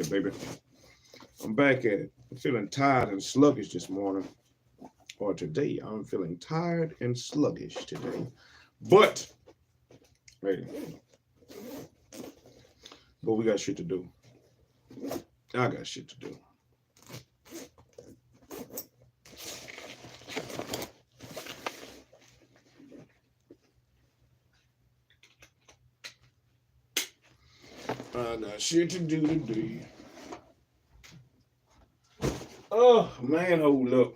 Hey, baby. I'm back at it. I'm feeling tired and sluggish this morning. Or today. I'm feeling tired and sluggish today. But, hey, but we got shit to do. I got shit to do. I got shit to do today. Oh, man, hold up.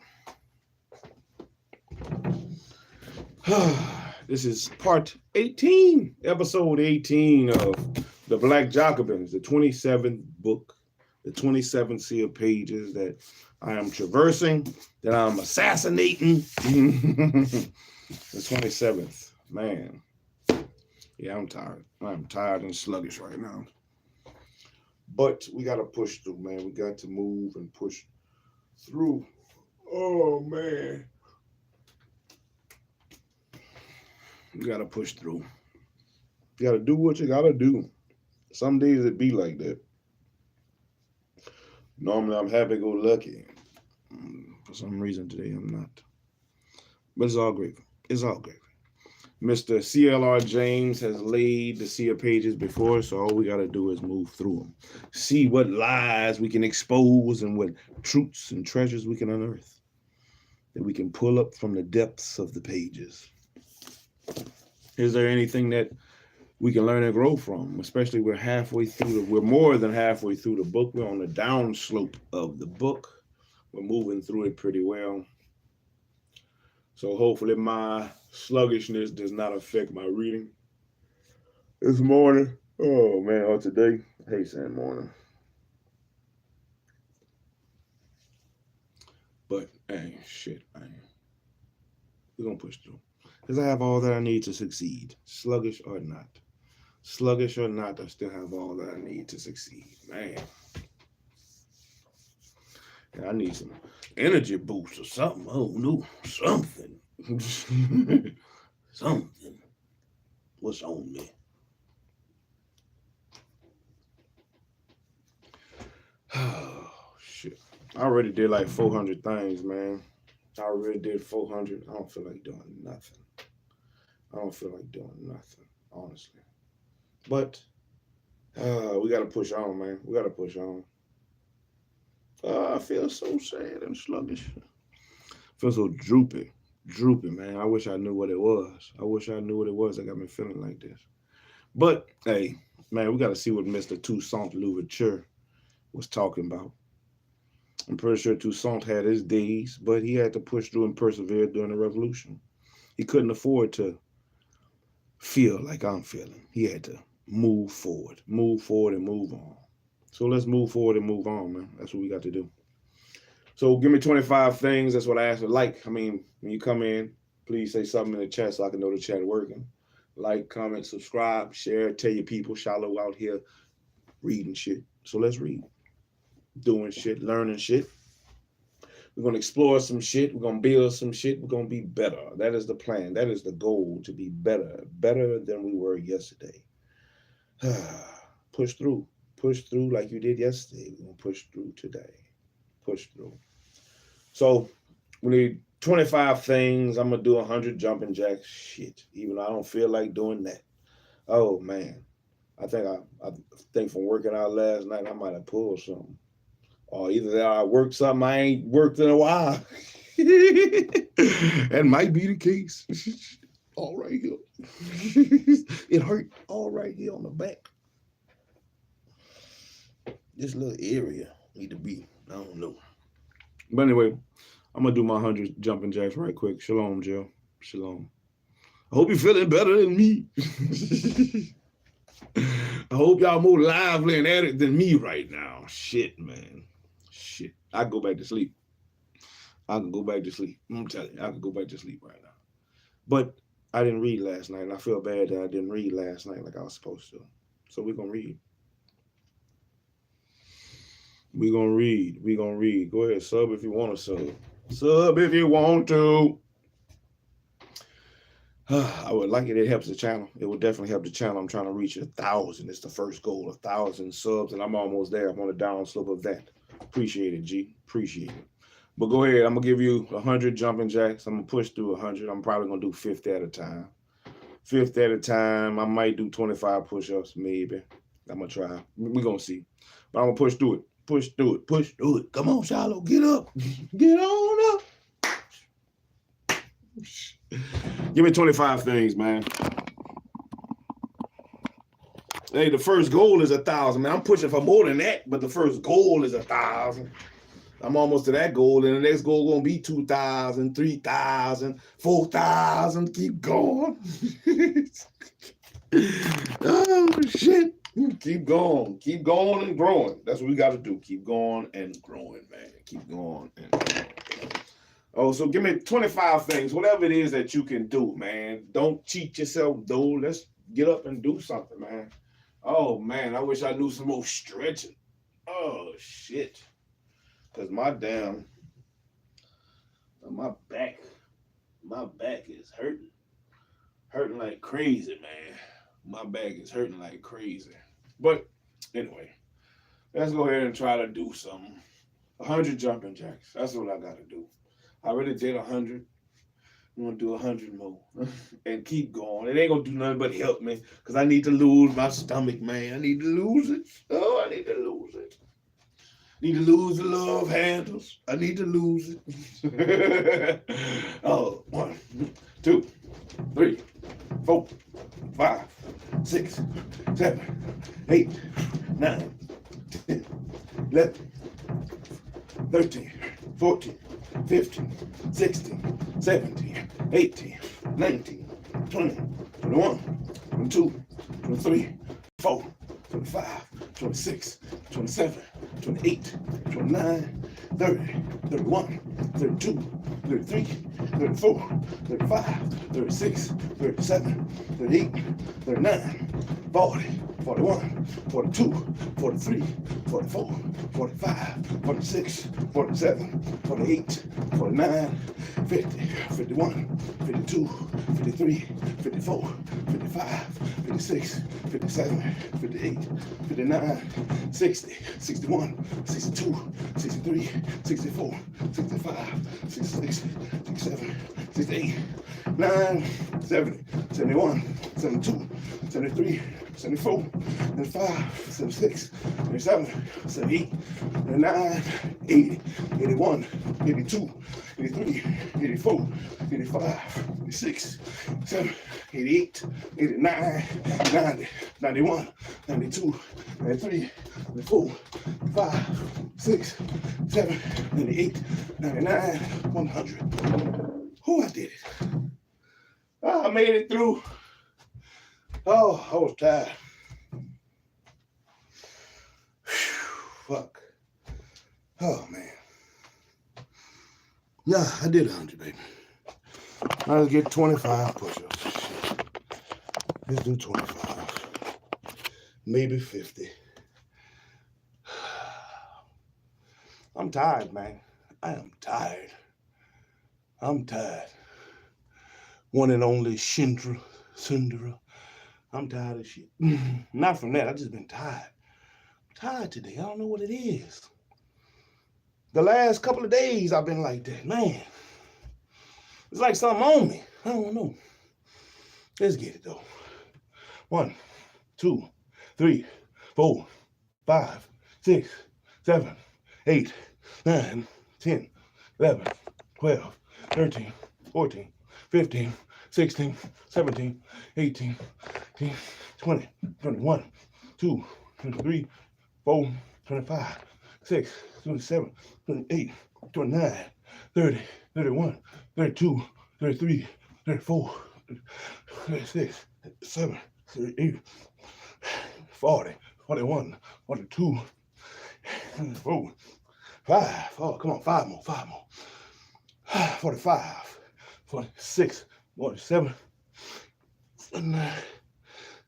This is part 18, episode 18 of the Black Jacobins, the 27th book, the 27 sealed pages that I am traversing, that I'm assassinating. The 27th, man. Yeah, I'm tired. I'm tired and sluggish right now. But we got to push through, man. We got to move and push through. Oh, man. You got to push through. You got to do what you got to do. Some days it be like that. Normally I'm happy-go-lucky. For some reason today I'm not. But it's all great. It's all great. Mr. C.L.R. James has laid the sealed pages before us, so all we got to do is move through them. See what lies we can expose and what truths and treasures we can unearth that we can pull up from the depths of the pages. Is there anything that we can learn and grow from? Especially we're more than halfway through the book. We're on the downslope of the book. We're moving through it pretty well. So hopefully my sluggishness does not affect my reading this morning. Oh man, or today. Hey, Sam, morning. But hey, shit, man. We're gonna push through. Because I have all that I need to succeed. Sluggish or not. Sluggish or not, I still have all that I need to succeed. Man. And I need some energy boost or something. Oh no, something. Something. What's on me? Oh, shit. I already did like 400 things, man. I already did 400. I don't feel like doing nothing. I don't feel like doing nothing, honestly. But we got to push on, man. We got to push on. I feel so sad and sluggish. I feel so droopy, man. I wish I knew what it was. I wish I knew what it was that got me feeling like this. But, hey, man, we got to see what Mr. Toussaint Louverture was talking about. I'm pretty sure Toussaint had his days, but he had to push through and persevere during the revolution. He couldn't afford to feel like I'm feeling. He had to move forward and move on. So let's move forward and move on, man. That's what we got to do. So give me 25 things. That's what I asked for. Like, I mean, when you come in, please say something in the chat so I can know the chat working. Like, comment, subscribe, share, tell your people. Shiloh out here reading shit. So let's read. Doing shit, learning shit. We're going to explore some shit. We're going to build some shit. We're going to be better. That is the plan. That is the goal, to be better than we were yesterday. Push through like you did yesterday. We're going to push through today. Push through. So we need 25 things. I'm going to do 100 jumping jacks. Shit, even though I don't feel like doing that. Oh, man. I think from working out last night, I might have pulled something. Or either that I worked something I ain't worked in a while. That might be the case. All right here. It hurt all right here on the back. This little area need to be, I don't know. But anyway, I'm going to do my 100 jumping jacks right quick. Shalom, Joe. Shalom. I hope you're feeling better than me. I hope y'all more lively and at it than me right now. Shit, man. Shit. I can go back to sleep. I can go back to sleep. I'm telling you, I can go back to sleep right now. But I didn't read last night, and I feel bad that I didn't read last night like I was supposed to. So we're going to read. We're going to read. We're going to read. Go ahead, sub if you want to sub. Sub if you want to. I would like it. It helps the channel. It will definitely help the channel. I'm trying to reach 1,000. It's the first goal, 1,000 subs, and I'm almost there. I'm on the downslope of that. Appreciate it, G. Appreciate it. But go ahead. I'm gonna give you 100 jumping jacks. I'm gonna push through 100. I'm probably gonna do 50 at a time. 50 at a time. I might do 25 push-ups, maybe. I'm gonna try. We're gonna see. But I'm gonna push through it. Push through it. Push through it. Come on, Shiloh. Get up. Get on up. Give me 25 things, man. Hey, the first goal is 1,000, man. I'm pushing for more than that, but the first goal is 1,000. I'm almost to that goal, and the next goal gonna be 2,000, 3,000, 4,000. Keep going. Oh shit! Keep going and growing. That's what we got to do. Keep going and growing, man. Keep going and growing. Oh, so give me 25 things, whatever it is that you can do, man. Don't cheat yourself, though. Let's get up and do something, man. Oh man, I wish I knew some more stretching. Oh shit. Cause my back is hurting like crazy, man. My back is hurting like crazy. But anyway, let's go ahead and try to do something. 100 jumping jacks. That's what I gotta do. I already did 100. I'm gonna do 100 more and keep going. It ain't gonna do nothing but help me because I need to lose my stomach, man. I need to lose it. Oh, I need to lose it. Need to lose the love handles. I need to lose it. Oh, 1, 2, 3, 4, 5, 6, 7, 8, 9, 10, 11, 13, 14, 15, 16, 17, 18, 19, 20, 21, 22, 23, 24, 25, 26, 27, 28, 29, 30, 31, 32, 33, 34, 35, 36, 37, 38, 39, 40, 41, 42, 43, 44, 45, 46, 47, 48, 49, 50, 51, 52, 53, 54, 55, 56, 57, 58, 59, 60, 61, 62, 63, 64, 65, 66, 67, 68, 9, 70, 71, 72, 73, 74, 75, 76, 77, 78, 79, 80, 81, 82, 83, 84, 85, 86, 87, 88, 89, 90, 91, 92, 93, 94, 95, 6, 7, 98, 99, 100. Oh, I did it. Oh, I made it through. Oh, I was tired. Whew, fuck. Oh, man. Yeah, I did 100, baby. I'll get 25 push-ups. Let's do 25. Maybe 50. I'm tired, man. I am tired. I'm tired. One and only Shindra. I'm tired of shit. Not from that. I just been tired. I'm tired today. I don't know what it is. The last couple of days I've been like that. Man, it's like something on me. I don't know. Let's get it though. 1, 2, 3, 4, 5, 6, 7, 8, 9, 10, 11, 12, 13, 14, 15, 16, 17, 18, 19, 20, 21, 22, 23, 24, 25, 6, 27, 28, 29, 30, 31, 32, 33, 34, 36, 37, 38, 40, 41, 42, 44, 5. Oh, come on, 5 more. 45, 46, 47, 49,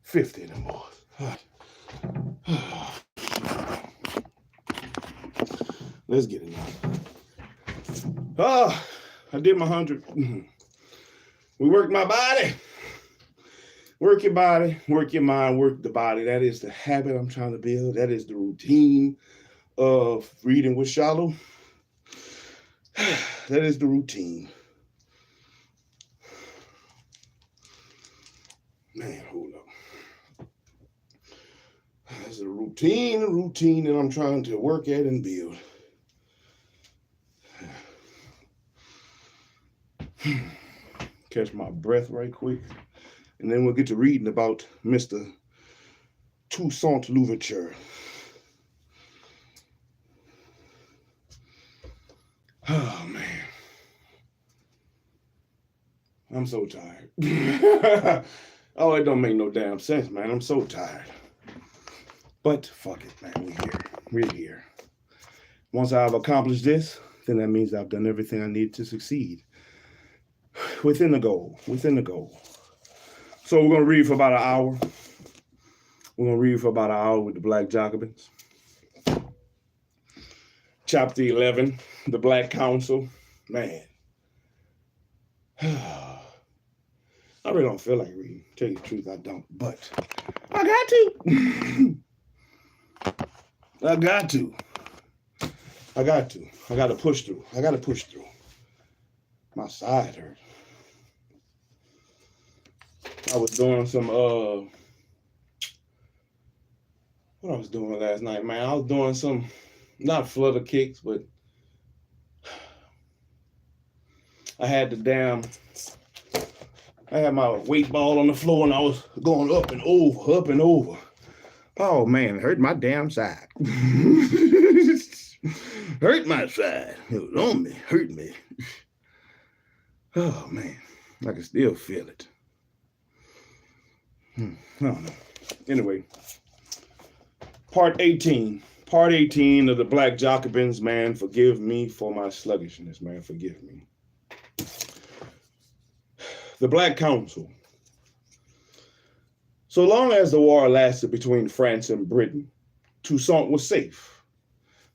50 and more. Let's get it now. I did my 100. We worked my body. Work your body, work your mind, work the body. That is the habit I'm trying to build. That is the routine of reading with Shalom. That is the routine. Man, hold up. That's a routine that I'm trying to work at and build. Catch my breath right quick. And then we'll get to reading about Mr. Toussaint Louverture. Oh, man. I'm so tired. Oh, it don't make no damn sense, man. I'm so tired. But fuck it, man. We're here. Once I've accomplished this, then that means I've done everything I need to succeed. Within the goal. So we're going to read for about an hour. We're going to read for about an hour with the Black Jacobins. Chapter 11, the Black Council. Man. I really don't feel like reading. Tell you the truth, I don't. But I got to. I got to push through. My side hurt. I was doing some, what I was doing last night, man. I was doing some, not flutter kicks, but I had my weight ball on the floor and I was going up and over. Oh man, it hurt my damn side. Hurt my side. It was on me, hurt me. Oh man, I can still feel it. I don't know. Anyway, part 18 of the Black Jacobins, man, forgive me for my sluggishness, man, forgive me. The Black Council. So long as the war lasted between France and Britain, Toussaint was safe.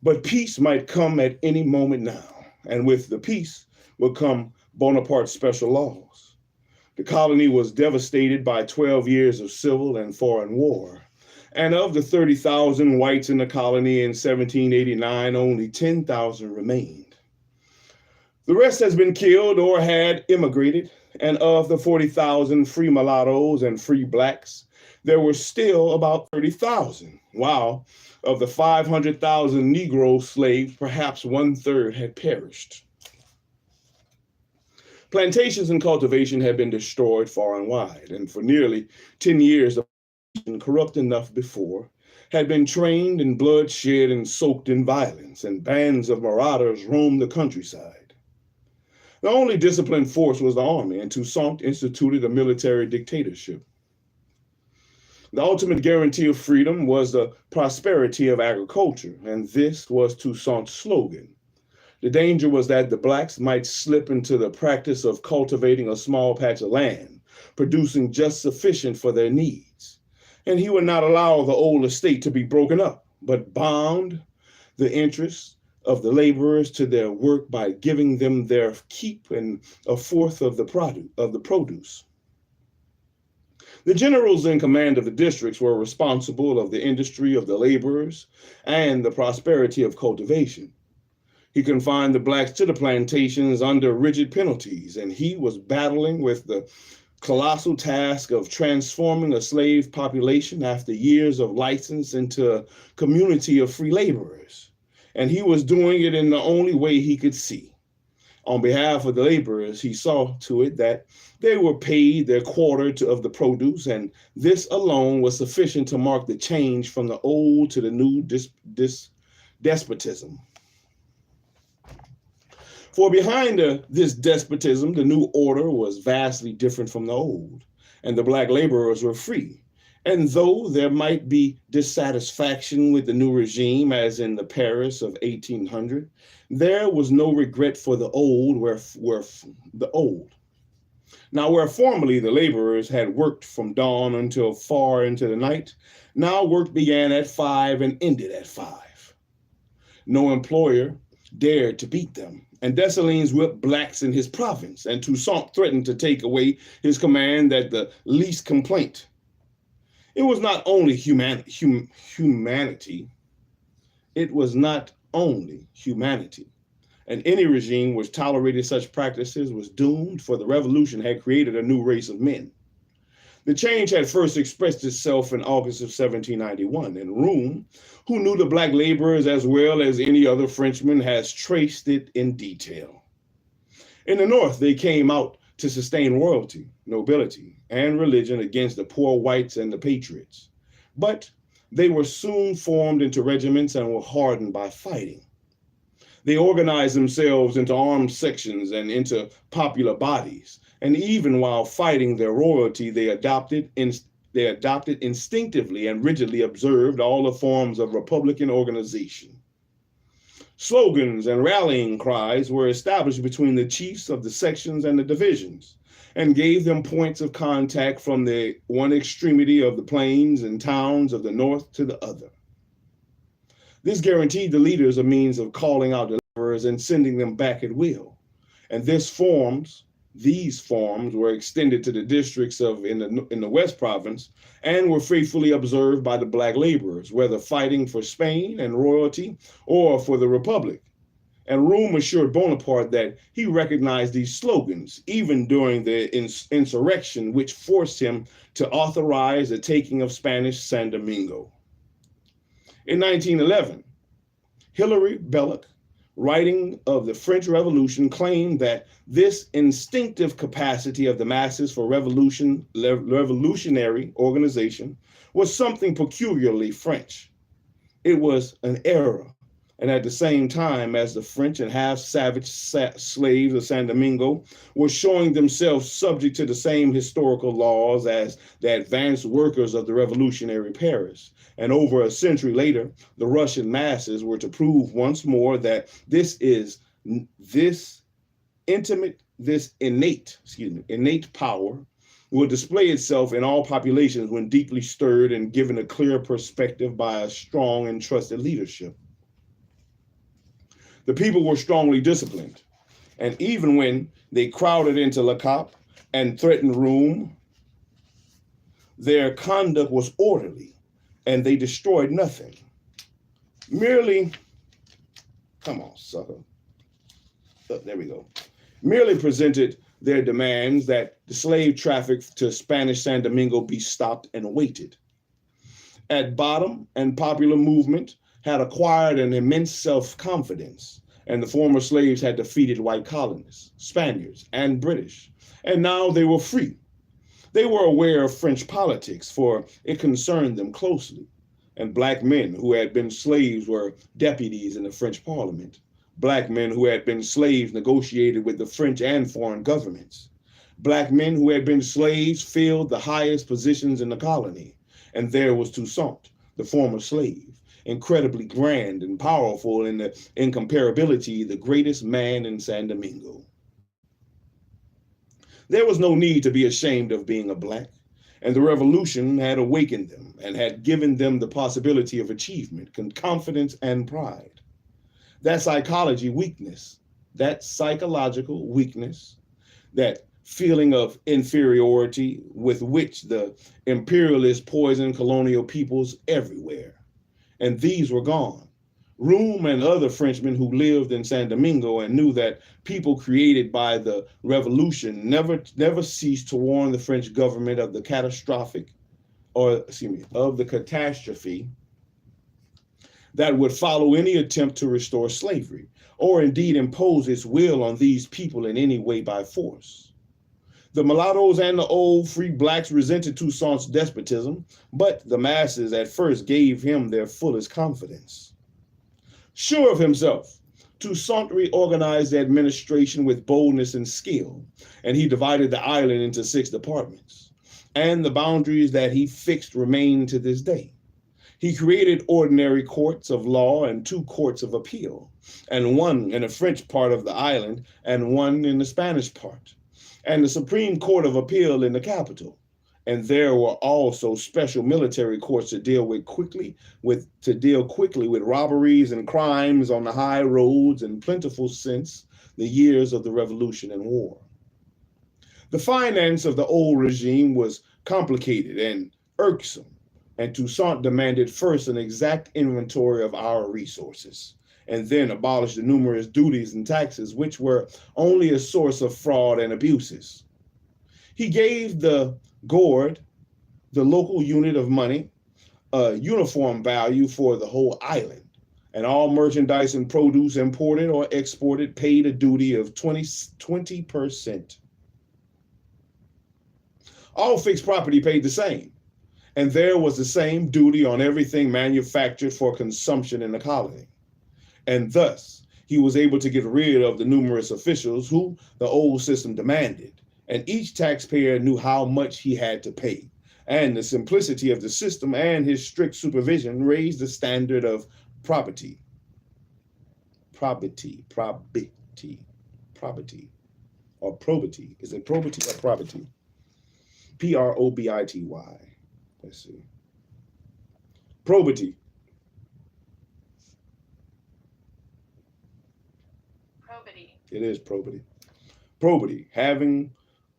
But peace might come at any moment now, and with the peace would come Bonaparte's special laws. The colony was devastated by 12 years of civil and foreign war, and of the 30,000 whites in the colony in 1789, only 10,000 remained. The rest has been killed or had immigrated, and of the 40,000 free mulattoes and free blacks, there were still about 30,000, while of the 500,000 Negro slaves, perhaps 1/3 had perished. Plantations and cultivation had been destroyed far and wide, and for nearly 10 years, the population, corrupt enough before, had been trained in bloodshed and soaked in violence, and bands of marauders roamed the countryside. The only disciplined force was the army, and Toussaint instituted a military dictatorship. The ultimate guarantee of freedom was the prosperity of agriculture, and this was Toussaint's slogan. The danger was that the blacks might slip into the practice of cultivating a small patch of land, producing just sufficient for their needs. And he would not allow the old estate to be broken up, but bound the interests of the laborers to their work by giving them their keep and a fourth of the produce. The generals in command of the districts were responsible of the industry of the laborers and the prosperity of cultivation. He confined the blacks to the plantations under rigid penalties, and he was battling with the colossal task of transforming a slave population after years of license into a community of free laborers. And he was doing it in the only way he could see. On behalf of the laborers, he saw to it that they were paid their quarter of the produce, and this alone was sufficient to mark the change from the old to the new despotism. For behind this despotism, the new order was vastly different from the old, and the black laborers were free. And though there might be dissatisfaction with the new regime, as in the Paris of 1800, there was no regret for the old, Now, where formerly the laborers had worked from dawn until far into the night, now work began at 5 and ended at 5. No employer dared to beat them, and Dessalines whipped blacks in his province, and Toussaint threatened to take away his command at the least complaint. It was not only humanity, it was not only humanity. And any regime which tolerated such practices was doomed, for the revolution had created a new race of men. The change had first expressed itself in August of 1791, and Room, who knew the black laborers as well as any other Frenchman, has traced it in detail. In the North, they came out to sustain royalty, nobility, and religion against the poor whites and the patriots. But they were soon formed into regiments and were hardened by fighting. They organized themselves into armed sections and into popular bodies. And even while fighting their royalty, they adopted instinctively and rigidly observed all the forms of Republican organization. Slogans and rallying cries were established between the chiefs of the sections and the divisions, and gave them points of contact from the one extremity of the plains and towns of the North to the other. This guaranteed the leaders a means of calling out deliverers and sending them back at will. And these forms were extended to the districts in the West Province and were faithfully observed by the black laborers, whether fighting for Spain and royalty or for the Republic. And Room assured Bonaparte that he recognized these slogans even during the insurrection, which forced him to authorize the taking of Spanish San Domingo. In 1911, Hilary Belloc, writing of the French Revolution, claimed that this instinctive capacity of the masses for revolutionary organization was something peculiarly French. It was an era, and at the same time as the French and half-savage slaves of San Domingo were showing themselves subject to the same historical laws as the advanced workers of the revolutionary Paris. And over a century later, the Russian masses were to prove once more that this innate power will display itself in all populations when deeply stirred and given a clear perspective by a strong and trusted leadership. The people were strongly disciplined, and even when they crowded into Le Cap and threatened Room, their conduct was orderly, and they destroyed nothing. Merely presented their demands that the slave traffic to Spanish San Domingo be stopped and weighted. At bottom, and popular movement had acquired an immense self-confidence, and the former slaves had defeated white colonists, Spaniards, and British, and now they were free. They were aware of French politics, for it concerned them closely, and black men who had been slaves were deputies in the French Parliament. Black men who had been slaves negotiated with the French and foreign governments. Black men who had been slaves filled the highest positions in the colony, and there was Toussaint, the former slave, incredibly grand and powerful in the incomparability, the greatest man in San Domingo. There was no need to be ashamed of being a black, and the revolution had awakened them and had given them the possibility of achievement, confidence, and pride. That psychological weakness, that feeling of inferiority with which the imperialists poisoned colonial peoples everywhere. And these were gone. Room and other Frenchmen who lived in San Domingo and knew that people created by the revolution never ceased to warn the French government of the catastrophe that would follow any attempt to restore slavery, or indeed impose its will on these people in any way by force. The mulattoes and the old free blacks resented Toussaint's despotism, but the masses at first gave him their fullest confidence. Sure of himself, Toussaint reorganized the administration with boldness and skill, and he divided the island into 6 departments, and the boundaries that he fixed remain to this day. He created ordinary courts of law and 2 courts of appeal, and one in the French part of the island and one in the Spanish part, and the Supreme Court of Appeal in the capital, And there were also special military courts to deal quickly with robberies and crimes on the high roads and plentiful since the years of the Revolution and War. The finance of the old regime was complicated and irksome, and Toussaint demanded first an exact inventory of our resources, and then abolished the numerous duties and taxes which were only a source of fraud and abuses. He gave the gourd, the local unit of money, a uniform value for the whole island, and all merchandise and produce imported or exported paid a duty of 20%. All fixed property paid the same, and there was the same duty on everything manufactured for consumption in the colony. And thus, he was able to get rid of the numerous officials who the old system demanded, and each taxpayer knew how much he had to pay. And the simplicity of the system and his strict supervision raised the standard of probity. Probity. Or probity. Is it probity or probity? Probity. Let's see. Probity. Probity. It is probity. Probity, having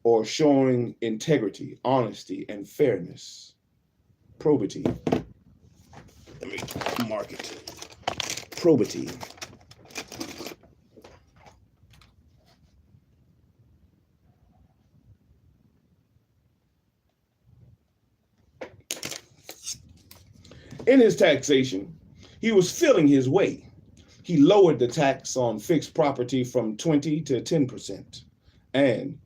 or showing integrity, honesty, and fairness. Probity. Let me mark it. Probity. In his taxation, he was feeling his way. He lowered the tax on fixed property from 20 to 10%, and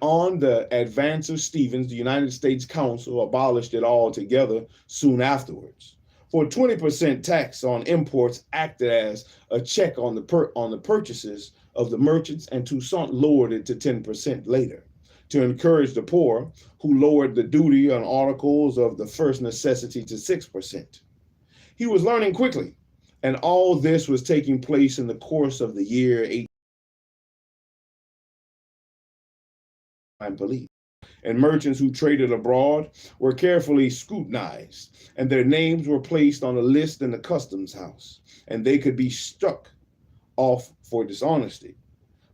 on the advance of Stevens, the United States Council abolished it altogether soon afterwards. For 20% tax on imports acted as a check on the purchases of the merchants, and Toussaint lowered it to 10% later to encourage the poor, who lowered the duty on articles of the first necessity to 6%. He was learning quickly, and all this was taking place in the course of the year 18. Police and merchants who traded abroad were carefully scrutinized, and their names were placed on a list in the customs house, and they could be struck off for dishonesty.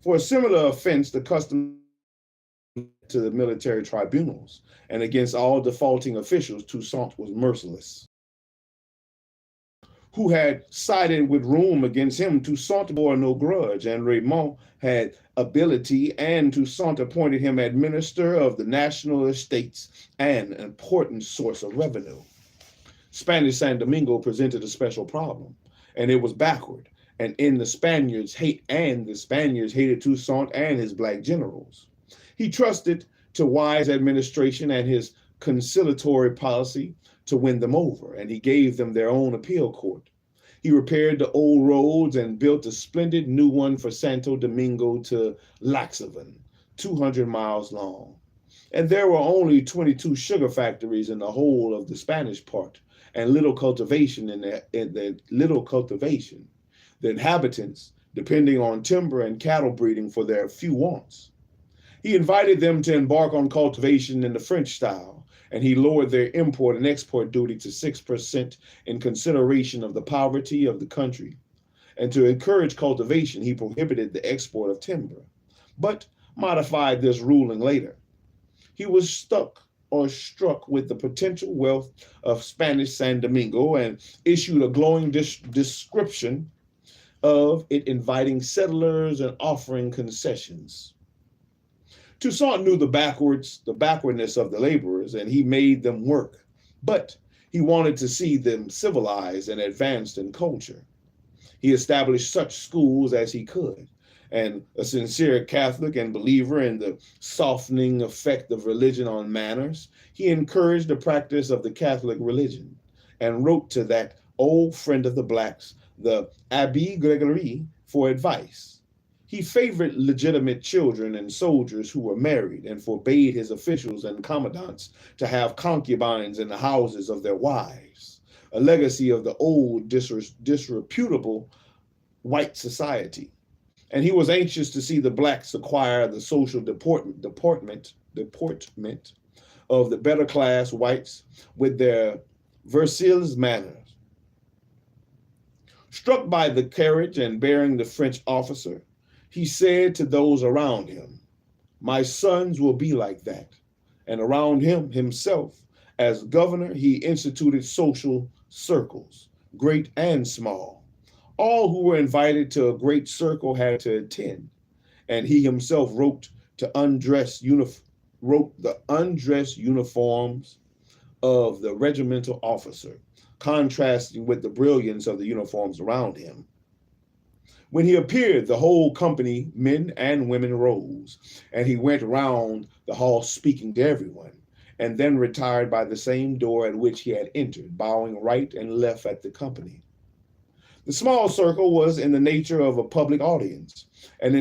For a similar offense, the customs to the military tribunals, and against all defaulting officials, Toussaint was merciless. Who had sided with Rome against him, Toussaint bore no grudge, and Raymond had ability, and Toussaint appointed him administrator of the national estates and an important source of revenue. Spanish San Domingo presented a special problem, and it was backward, and the Spaniards hated Toussaint and his black generals. He trusted to wise administration and his conciliatory policy to win them over, and he gave them their own appeal court. He repaired the old roads and built a splendid new one for Santo Domingo to Laxavan, 200 miles long. And there were only 22 sugar factories in the whole of the Spanish part, and little cultivation The inhabitants depending on timber and cattle breeding for their few wants. He invited them to embark on cultivation in the French style, and he lowered their import and export duty to 6% in consideration of the poverty of the country. And to encourage cultivation, he prohibited the export of timber, but modified this ruling later. He was struck with the potential wealth of Spanish San Domingo and issued a glowing description of it, inviting settlers and offering concessions. Toussaint knew the backwardness of the laborers, and he made them work, but he wanted to see them civilized and advanced in culture. He established such schools as he could, and a sincere Catholic and believer in the softening effect of religion on manners, he encouraged the practice of the Catholic religion and wrote to that old friend of the blacks, the Abbé Gregory, for advice. He favored legitimate children and soldiers who were married, and forbade his officials and commandants to have concubines in the houses of their wives, a legacy of the old disreputable white society. And he was anxious to see the blacks acquire the social deportment deportment of the better class whites with their Versailles manners. Struck by the carriage and bearing the French officer, he said to those around him, "My sons will be like that." And around himself, as governor, he instituted social circles, great and small. All who were invited to a great circle had to attend, and he himself wrote the undress uniforms of the regimental officer, contrasting with the brilliance of the uniforms around him. When he appeared, the whole company, men and women, rose, and he went round the hall speaking to everyone, and then retired by the same door at which he had entered, bowing right and left at the company. The small circle was in the nature of a public audience, and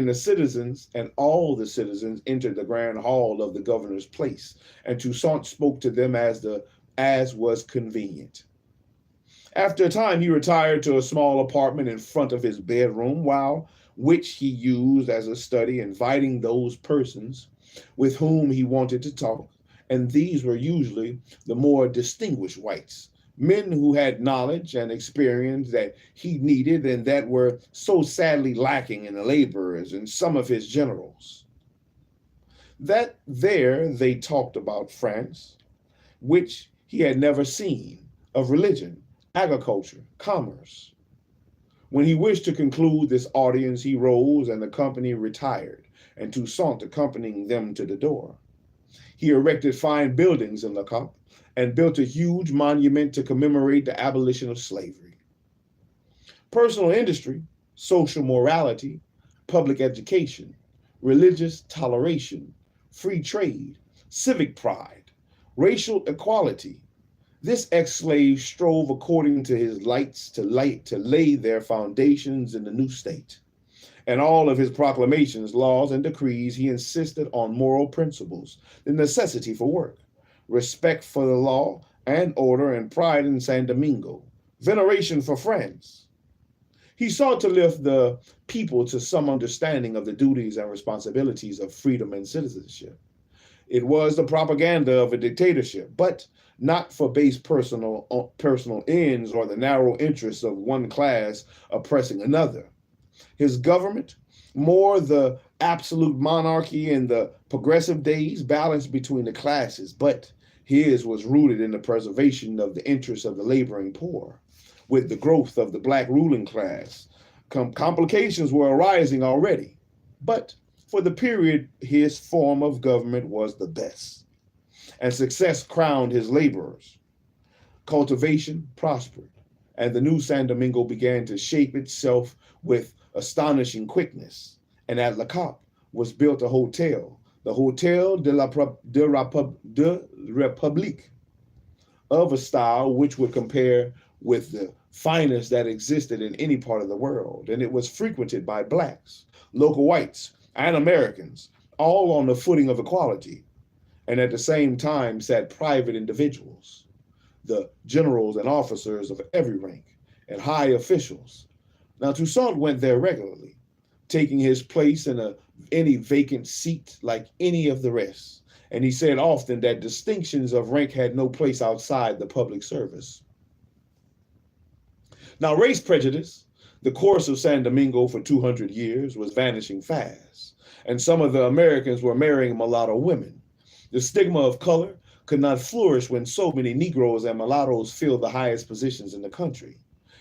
all the citizens entered the grand hall of the governor's place, and Toussaint spoke to them as was convenient. After a time, he retired to a small apartment in front of his bedroom, which he used as a study, inviting those persons with whom he wanted to talk, and these were usually the more distinguished whites, men who had knowledge and experience that he needed and that were so sadly lacking in the laborers and some of his generals. That there they talked about France, which he had never seen, of religion, agriculture, commerce. When he wished to conclude this audience, he rose and the company retired, and Toussaint accompanying them to the door. He erected fine buildings in Le Cap and built a huge monument to commemorate the abolition of slavery. Personal industry, social morality, public education, religious toleration, free trade, civic pride, racial equality. This ex-slave strove according to his lights to lay their foundations in the new state. In all of his proclamations, laws, and decrees, he insisted on moral principles, the necessity for work, respect for the law and order, and pride in San Domingo, veneration for France. He sought to lift the people to some understanding of the duties and responsibilities of freedom and citizenship. It was the propaganda of a dictatorship, but not for base personal ends or the narrow interests of one class oppressing another. His government, more the absolute monarchy in the progressive days, balanced between the classes, but his was rooted in the preservation of the interests of the laboring poor. With the growth of the black ruling class, complications were arising already, but for the period, his form of government was the best, and success crowned his laborers. Cultivation prospered, and the new San Domingo began to shape itself with astonishing quickness. And at Le Cap was built a hotel, the Hotel de la République, of a style which would compare with the finest that existed in any part of the world. And it was frequented by blacks, local whites, and Americans, all on the footing of equality. And at the same time sat private individuals, the generals and officers of every rank, and high officials. Now Toussaint went there regularly, taking his place in any vacant seat like any of the rest. And he said often that distinctions of rank had no place outside the public service. Now race prejudice, the course of San Domingo for 200 years, was vanishing fast, and some of the Americans were marrying mulatto women. The stigma of color could not flourish when so many Negroes and mulattoes filled the highest positions in the country.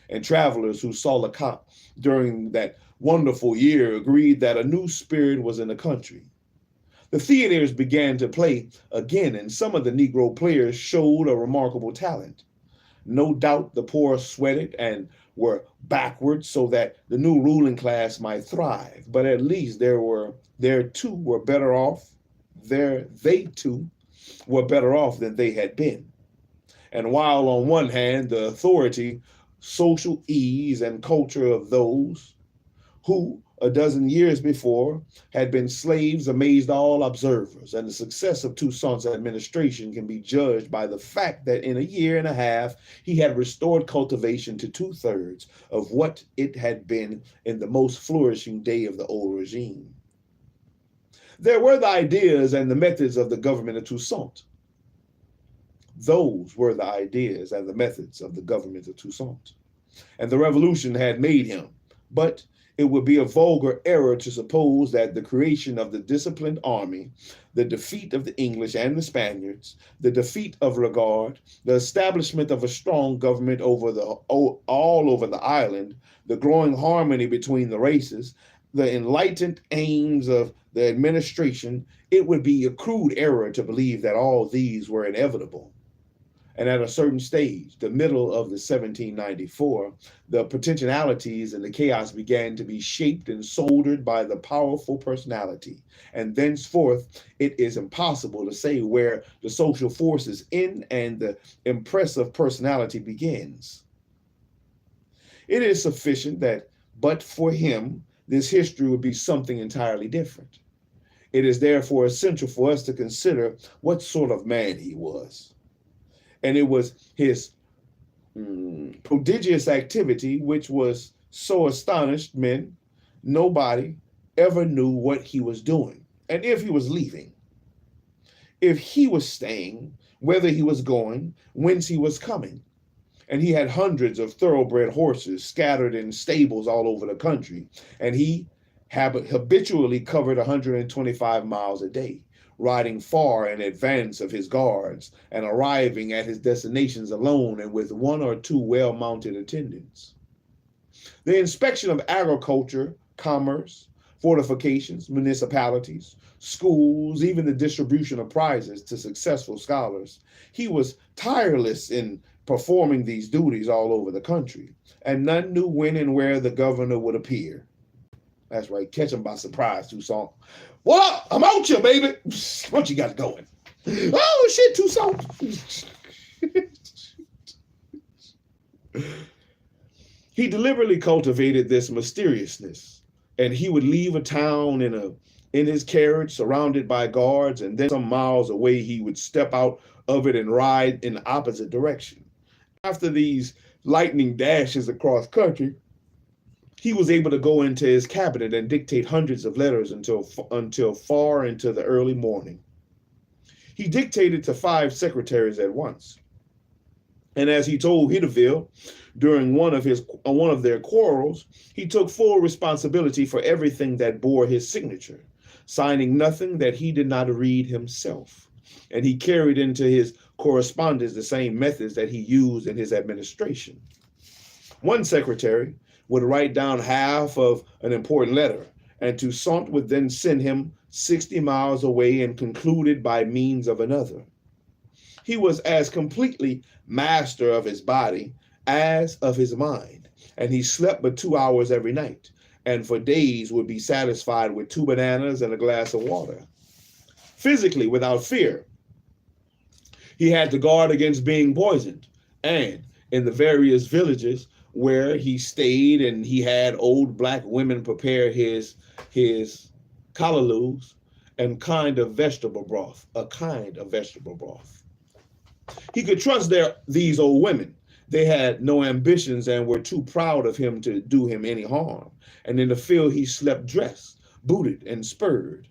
And travelers who saw Le Cap during that wonderful year agreed that a new spirit was in the country. The theaters began to play again, and some of the Negro players showed a remarkable talent. No doubt the poor sweated and were backward so that the new ruling class might thrive, but at least they too were better off than they had been. And while on one hand, the authority, social ease, and culture of those who, a dozen years before, had been slaves amazed all observers, and the success of Toussaint's administration can be judged by the fact that in a year and a half, he had restored cultivation to 2/3 of what it had been in the most flourishing day of the old regime. There were the ideas and the methods of the government of Toussaint. Those were the ideas and the methods of the government of Toussaint. And the revolution had made him. But it would be a vulgar error to suppose that the creation of the disciplined army, the defeat of the English and the Spaniards, the defeat of Lagarde, the establishment of a strong government all over the island, the growing harmony between the races, the enlightened aims of the administration, it would be a crude error to believe that all these were inevitable. And at a certain stage, the middle of the 1794, the potentialities and the chaos began to be shaped and soldered by the powerful personality. And thenceforth, it is impossible to say where the social forces end and the impressive personality begins. It is sufficient that, but for him, this history would be something entirely different. It is therefore essential for us to consider what sort of man he was. And it was his prodigious activity which was so astonished men, nobody ever knew what he was doing, and if he was leaving, if he was staying, whether he was going, whence he was coming. And he had hundreds of thoroughbred horses scattered in stables all over the country, and he habitually covered 125 miles a day, riding far in advance of his guards and arriving at his destinations alone and with one or two well-mounted attendants. The inspection of agriculture, commerce, fortifications, municipalities, schools, even the distribution of prizes to successful scholars. He was tireless in performing these duties all over the country, and none knew when and where the governor would appear. That's right, catch him by surprise, Toussaint. What up? I'm out here, baby. What you got going? Oh, shit, Toussaint. He deliberately cultivated this mysteriousness, and he would leave a town in his carriage surrounded by guards, and then some miles away he would step out of it and ride in the opposite direction. After these lightning dashes across country, he was able to go into his cabinet and dictate hundreds of letters until far into the early morning. He dictated to 5 secretaries at once. And as he told Hitteville during one of their quarrels, he took full responsibility for everything that bore his signature, signing nothing that he did not read himself. And he carried into his correspondence the same methods that he used in his administration. One secretary would write down half of an important letter, and Toussaint would then send him 60 miles away and conclude it by means of another. He was as completely master of his body as of his mind, and he slept but 2 hours every night, and for days would be satisfied with 2 bananas and a glass of water. Physically, without fear, he had to guard against being poisoned, and in the various villages where he stayed, and he had old black women prepare his callalous and a kind of vegetable broth. He could trust these old women. They had no ambitions and were too proud of him to do him any harm. And in the field he slept dressed, booted, and spurred.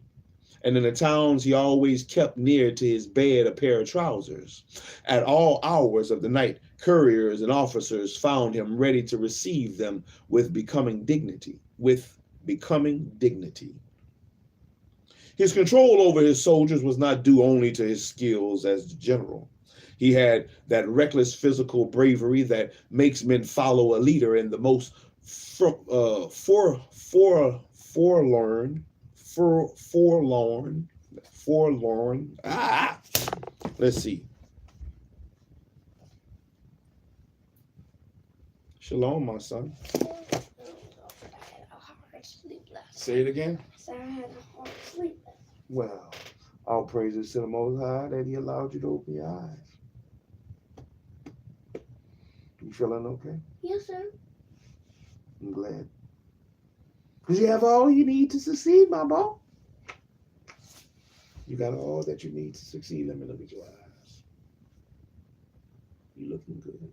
And in the towns he always kept near to his bed a pair of trousers. At all hours of the night, couriers and officers found him ready to receive them with becoming dignity. His control over his soldiers was not due only to his skills as general. He had that reckless physical bravery that makes men follow a leader in the most forlorn. Let's see. Shalom, my son. Say it again. I had a hard sleep. Well, all praises to the Most High that He allowed you to open your eyes. You feeling okay? Yes, sir. I'm glad. Because you have all you need to succeed, my boy. You got all that you need to succeed. Let me look at your eyes. You looking good.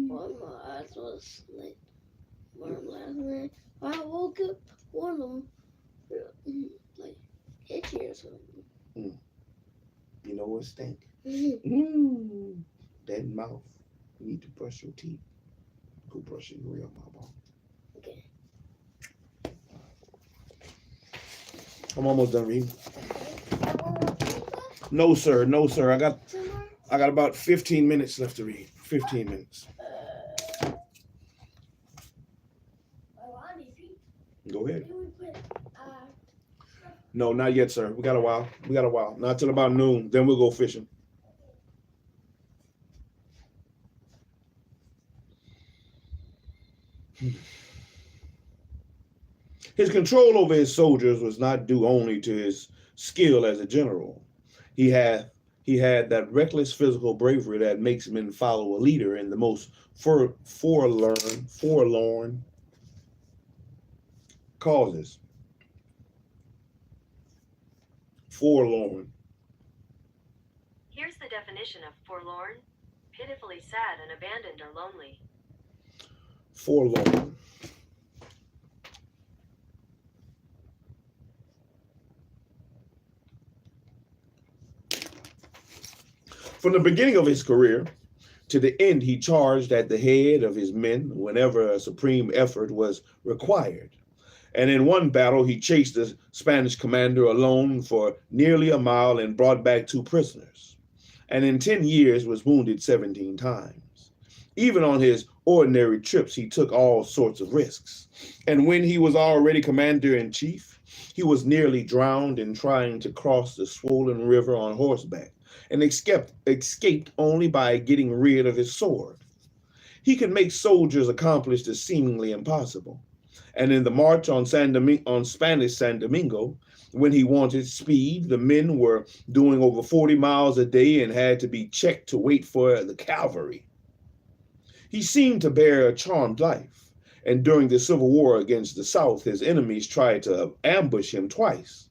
Well, my eyes was like warm last night. I woke up, one of them, like, tears. You know what stink? Mm-hmm. That mouth. You need to brush your teeth. Go brush your real mouth. Okay. I'm almost done reading. No, sir. No, sir. I got about 15 minutes left to read. 15 minutes. Go ahead. No, not yet, sir. We got a while. Not till about noon. Then we'll go fishing. His control over his soldiers was not due only to his skill as a general. He had that reckless physical bravery that makes men follow a leader in the most forlorn causes. Forlorn. Here's the definition of forlorn: pitifully sad and abandoned or lonely. Forlorn. From the beginning of his career to the end, he charged at the head of his men whenever a supreme effort was required. And in one battle, he chased the Spanish commander alone for nearly a mile and brought back 2 prisoners. And in 10 years was wounded 17 times. Even on his ordinary trips, he took all sorts of risks. And when he was already commander-in-chief, he was nearly drowned in trying to cross the swollen river on horseback, and escaped only by getting rid of his sword. He could make soldiers accomplish the seemingly impossible. And in the march on Spanish San Domingo, when he wanted speed, the men were doing over 40 miles a day and had to be checked to wait for the cavalry. He seemed to bear a charmed life, and during the Civil War against the South, his enemies tried to ambush him twice.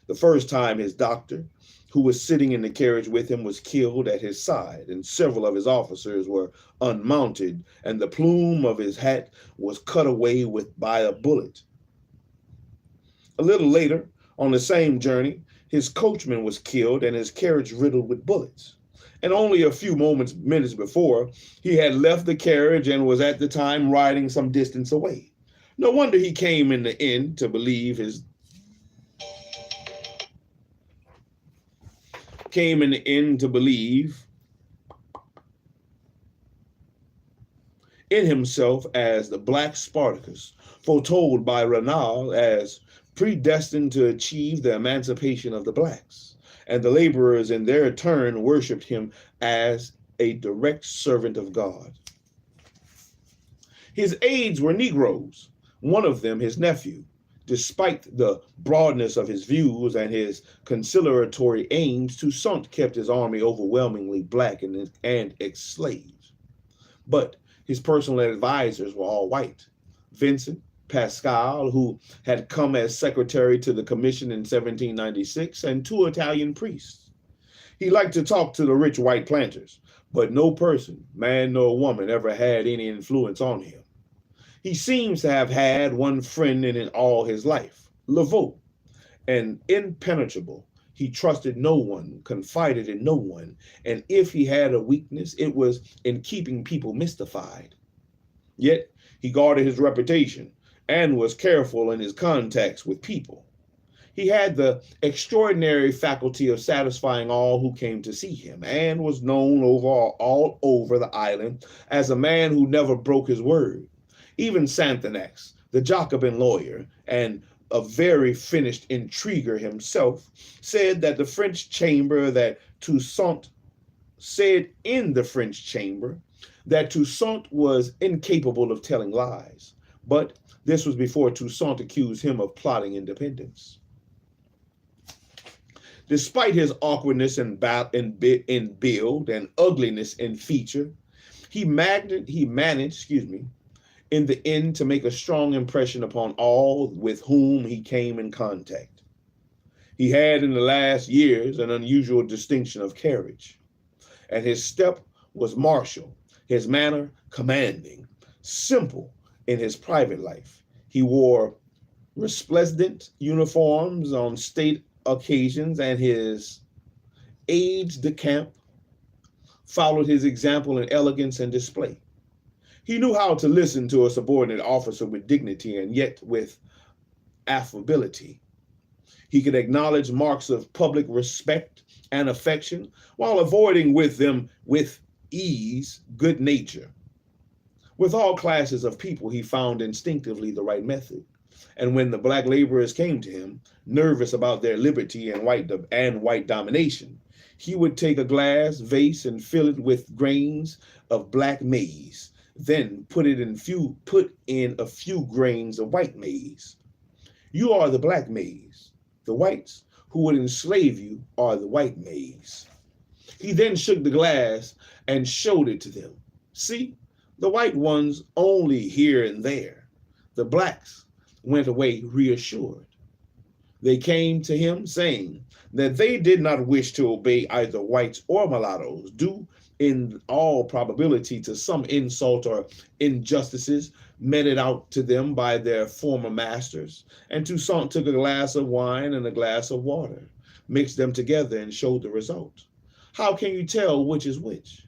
The first time, his doctor, who was sitting in the carriage with him, was killed at his side, and several of his officers were unmounted, and the plume of his hat was cut away by a bullet. A little later, on the same journey, his coachman was killed and his carriage riddled with bullets. And only a few minutes before, he had left the carriage and was at the time riding some distance away. No wonder he came in the end to believe in himself as the Black Spartacus, foretold by Raynal as predestined to achieve the emancipation of the blacks. And the laborers in their turn worshiped him as a direct servant of God. His aides were Negroes, one of them his nephew. Despite the broadness of his views and his conciliatory aims, Toussaint kept his army overwhelmingly black and ex-slaves. But his personal advisors were all white. Vincent Pascal, who had come as secretary to the commission in 1796, and 2 Italian priests. He liked to talk to the rich white planters, but no person, man nor woman, ever had any influence on him. He seems to have had one friend in all his life, Laveau, an impenetrable. He trusted no one, confided in no one, and if he had a weakness, it was in keeping people mystified. Yet he guarded his reputation and was careful in his contacts with people. He had the extraordinary faculty of satisfying all who came to see him, and was known all over the island as a man who never broke his word. Even Santhanax, the Jacobin lawyer, and a very finished intriguer himself, said in the French chamber that Toussaint was incapable of telling lies. But this was before Toussaint accused him of plotting independence. Despite his awkwardness in build and ugliness in feature, he managed, in the end, to make a strong impression upon all with whom he came in contact. He had in the last years an unusual distinction of carriage, and his step was martial, his manner commanding, simple in his private life. He wore resplendent uniforms on state occasions, and his aides de camp followed his example in elegance and display. He knew how to listen to a subordinate officer with dignity and yet with affability. He could acknowledge marks of public respect and affection while avoiding with them with ease good nature. With all classes of people, he found instinctively the right method. And when the black laborers came to him, nervous about their liberty and white domination, he would take a glass vase and fill it with grains of black maize, then put in a few grains of white maize. You are the black maize. The whites who would enslave you are the white maize. He then shook the glass and showed it to them. See, the white ones only here and there. The blacks went away reassured. They came to him saying that they did not wish to obey either whites or mulattoes, due in all probability to some insult or injustices meted out to them by their former masters. And Toussaint took a glass of wine and a glass of water, mixed them together, and showed the result. How can you tell which is which?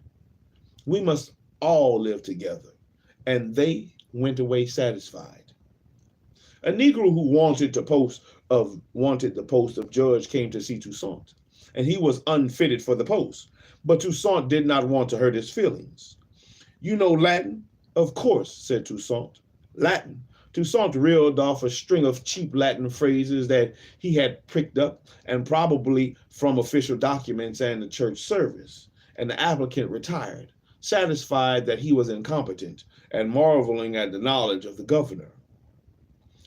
We must all live together. And they went away satisfied. A Negro who wanted the post of judge came to see Toussaint, and he was unfitted for the post. But Toussaint did not want to hurt his feelings. You know Latin? Of course, said Toussaint. Latin. Toussaint reeled off a string of cheap Latin phrases that he had picked up, and probably from official documents and the church service. And the applicant retired, satisfied that he was incompetent, and marveling at the knowledge of the governor.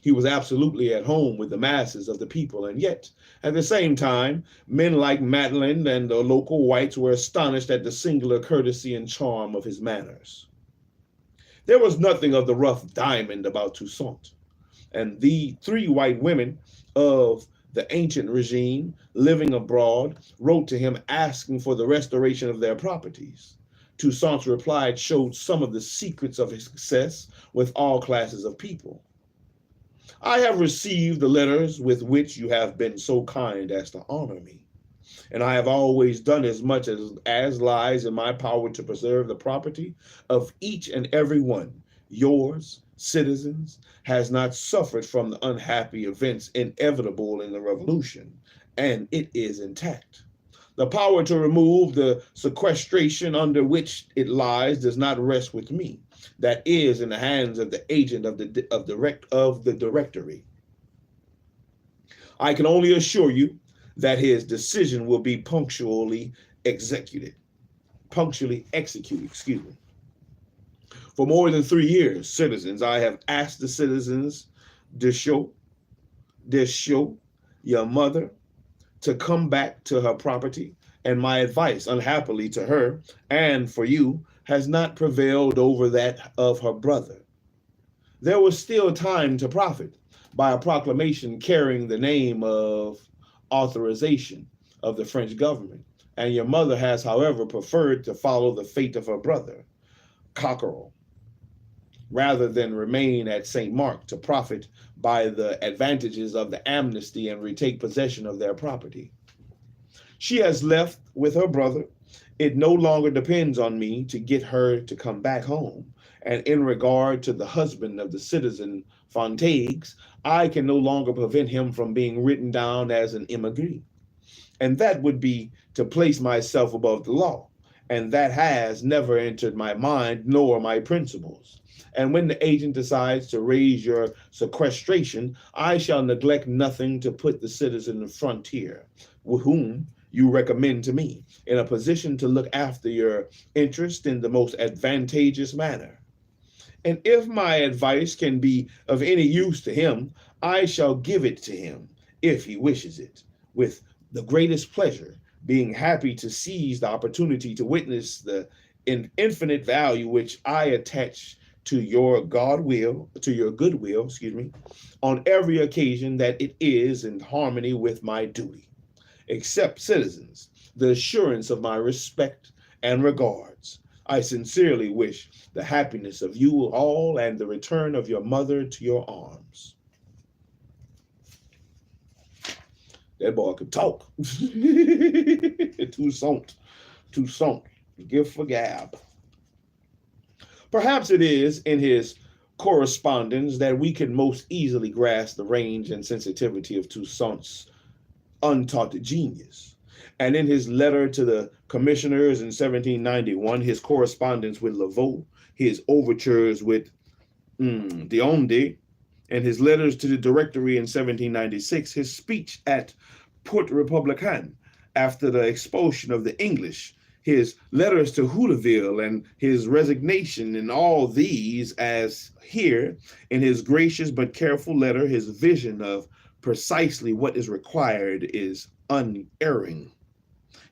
He was absolutely at home with the masses of the people, and yet, at the same time, men like Madeline and the local whites were astonished at the singular courtesy and charm of his manners. There was nothing of the rough diamond about Toussaint, and the 3 white women of the ancient regime living abroad wrote to him asking for the restoration of their properties. Toussaint's reply showed some of the secrets of his success with all classes of people. I have received the letters with which you have been so kind as to honor me, and I have always done as much as lies in my power to preserve the property of each and every one. Yours, citizens, has not suffered from the unhappy events inevitable in the revolution, and it is intact. The power to remove the sequestration under which it lies does not rest with me. That is in the hands of the agent of the directory. I can only assure you that his decision will be punctually executed. For more than 3 years, citizens, I have asked the citizens to show your mother to come back to her property, and my advice, unhappily to her and for you, has not prevailed over that of her brother. There was still time to profit by a proclamation carrying the name of authorization of the French government, and your mother has, however, preferred to follow the fate of her brother, Cockerell, rather than remain at St. Mark to profit by the advantages of the amnesty and retake possession of their property. She has left with her brother. It no longer depends on me to get her to come back home. And in regard to the husband of the citizen Fontagues, I can no longer prevent him from being written down as an immigrant. And that would be to place myself above the law. And that has never entered my mind nor my principles. And when the agent decides to raise your sequestration, I shall neglect nothing to put the citizen of frontier, with whom you recommend to me, in a position to look after your interest in the most advantageous manner. And if my advice can be of any use to him, I shall give it to him, if he wishes it, with the greatest pleasure, being happy to seize the opportunity to witness the infinite value which I attach to your goodwill, on every occasion that it is in harmony with my duty. Accept, citizens, the assurance of my respect and regards. I sincerely wish the happiness of you all and the return of your mother to your arms. That boy could talk. Toussaint, gift for gab. Perhaps it is in his correspondence that we can most easily grasp the range and sensitivity of Toussaint's untaught genius. And in his letter to the commissioners in 1791, his correspondence with Laveau, his overtures with Deonde, and his letters to the Directory in 1796, his speech at Port Republican after the expulsion of the English, his letters to Houleville and his resignation, and all these, as here in his gracious but careful letter, his vision of precisely what is required is unerring.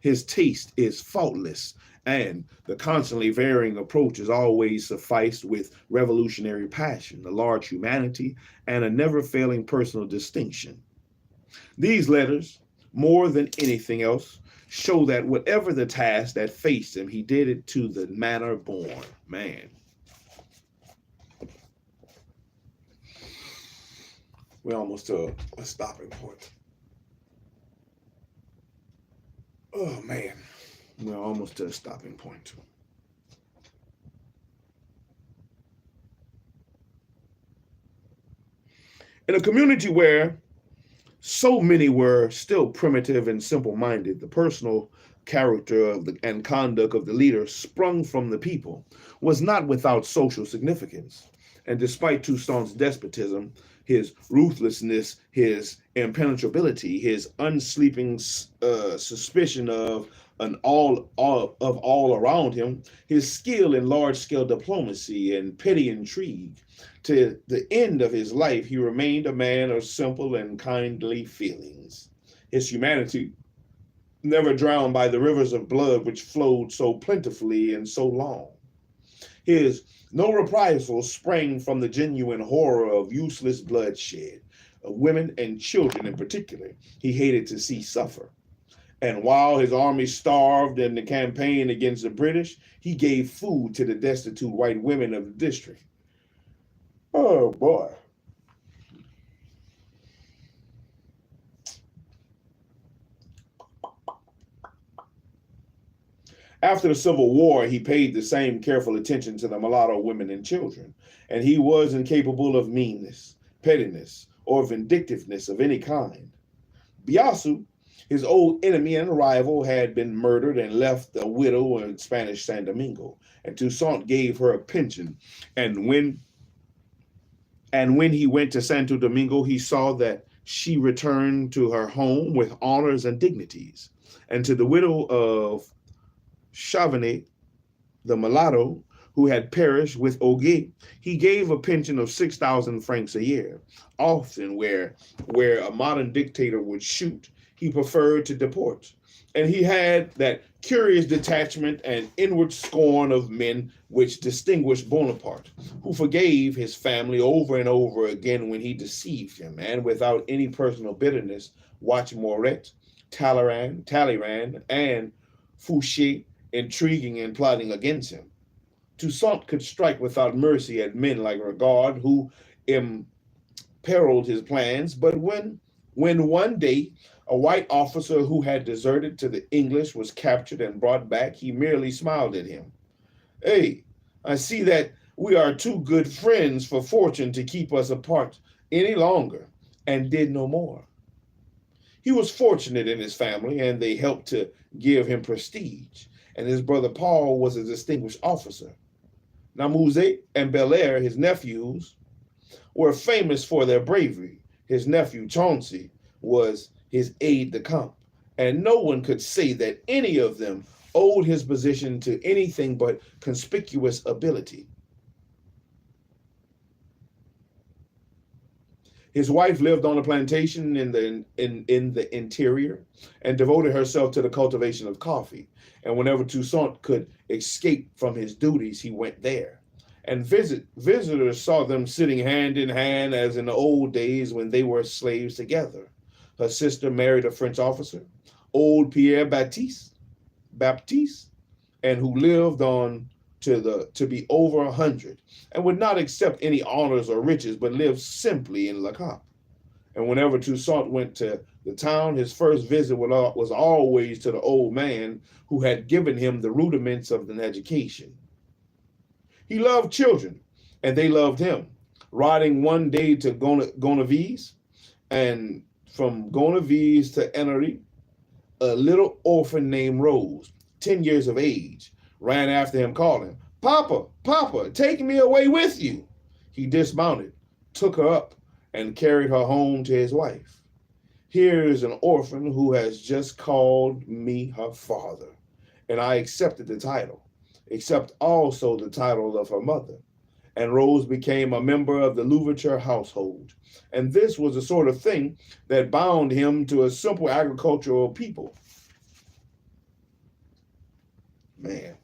His taste is faultless, and the constantly varying approach is always sufficed with revolutionary passion, a large humanity, and a never-failing personal distinction. These letters, more than anything else, show that whatever the task that faced him, he did it to the manner born. Man. We're almost to a stopping point. Oh, man. We're almost to a stopping point. In a community where so many were still primitive and simple-minded, the personal character of and conduct of the leader sprung from the people was not without social significance. And despite Toussaint's despotism, his ruthlessness, his impenetrability, his unsleeping suspicion of all around him, his skill in large-scale diplomacy and petty intrigue, to the end of his life, he remained a man of simple and kindly feelings. His humanity, never drowned by the rivers of blood which flowed so plentifully and so long. His no reprisal sprang from the genuine horror of useless bloodshed, of women and children in particular. He hated to see suffer. And while his army starved in the campaign against the British, he gave food to the destitute white women of the district. Oh, boy. After the Civil War, he paid the same careful attention to the mulatto women and children, and he was incapable of meanness, pettiness, or vindictiveness of any kind. Biasu, his old enemy and rival, had been murdered and left a widow in Spanish San Domingo, and Toussaint gave her a pension, and when he went to Santo Domingo, he saw that she returned to her home with honors and dignities. And to the widow of Chavannes, the mulatto, who had perished with Oguet, he gave a pension of 6,000 francs a year. Often where a modern dictator would shoot, he preferred to deport. And he had that curious detachment and inward scorn of men which distinguished Bonaparte, who forgave his family over and over again when he deceived him, and without any personal bitterness watched Moret, Talleyrand, and Fouché intriguing and plotting against him. Toussaint could strike without mercy at men like Regard, who imperiled his plans, but when one day a white officer who had deserted to the English was captured and brought back, he merely smiled at him. Hey, I see that we are too good friends for fortune to keep us apart any longer, and did no more. He was fortunate in his family, and they helped to give him prestige, and his brother Paul was a distinguished officer. Namouzet and Belair, his nephews, were famous for their bravery. His nephew Chauncey was his aide-de-camp, and no one could say that any of them owed his position to anything but conspicuous ability. His wife lived on a plantation in the interior and devoted herself to the cultivation of coffee. And whenever Toussaint could escape from his duties, he went there. And visitors saw them sitting hand in hand as in the old days when they were slaves together. Her sister married a French officer, old Pierre Baptiste, and who lived on to be over 100, and would not accept any honors or riches, but lived simply in Le Cap. And whenever Toussaint went to the town, his first visit was always to the old man who had given him the rudiments of an education. He loved children, and they loved him. Riding one day to Gonavives, and from Gonavives to Ennery, a little orphan named Rose, 10 years of age, ran after him calling, "Papa, Papa, take me away with you." He dismounted, took her up, and carried her home to his wife. Here is an orphan who has just called me her father, and I accepted the title, except also the title of her mother. And Rose became a member of the Louverture household. And this was the sort of thing that bound him to a simple agricultural people. Man,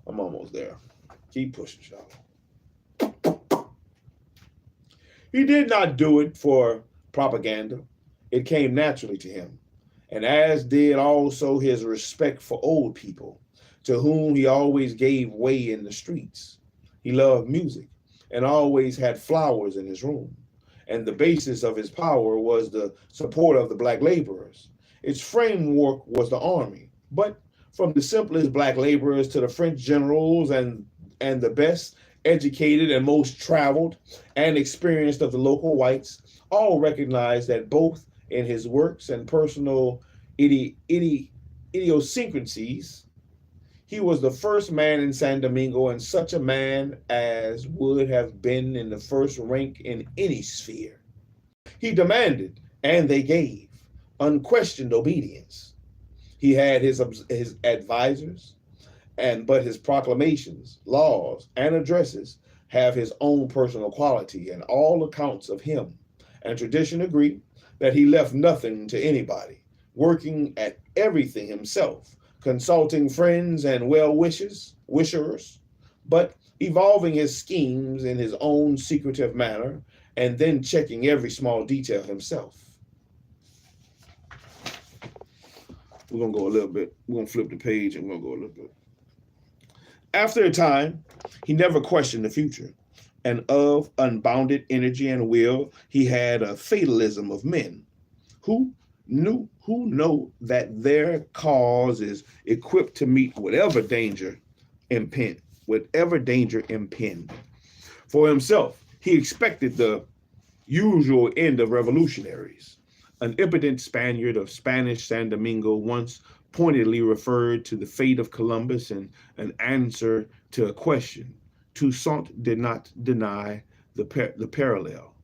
I'm almost there. Keep pushing, Shalom. He did not do it for propaganda. It came naturally to him, and as did also his respect for old people, to whom he always gave way in the streets. He loved music and always had flowers in his room, and the basis of his power was the support of the black laborers. Its framework was the army, but from the simplest black laborers to the French generals and the best educated and most traveled and experienced of the local whites, all recognized that both in his works and personal idiosyncrasies, he was the first man in San Domingo, and such a man as would have been in the first rank in any sphere. He demanded, and they gave, unquestioned obedience. He had his advisors, but his proclamations, laws, and addresses have his own personal quality, and all accounts of him and tradition agree that he left nothing to anybody, working at everything himself, consulting friends and wishers, but evolving his schemes in his own secretive manner, and then checking every small detail himself. We're going to go a little bit. We're going to flip the page and we'll go a little bit. After a time, he never questioned the future, and of unbounded energy and will, he had a fatalism of men who know that their cause is equipped to meet whatever danger impend. For himself, he expected the usual end of revolutionaries. An impotent Spaniard of Spanish San Domingo once pointedly referred to the fate of Columbus in an answer to a question. Toussaint did not deny the parallel.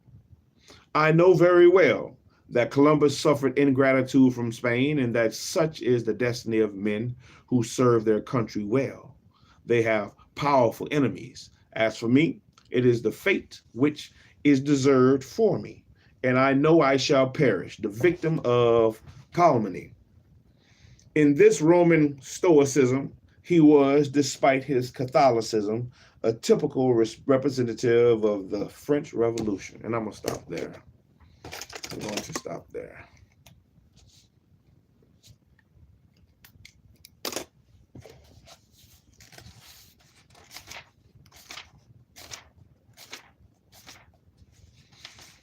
"I know very well that Columbus suffered ingratitude from Spain, and that such is the destiny of men who serve their country well. They have powerful enemies. As for me, it is the fate which is deserved for me, and I know I shall perish, the victim of calumny." In this Roman stoicism, he was, despite his Catholicism, a typical representative of the French Revolution. And I'm going to stop there. I'm going to stop there.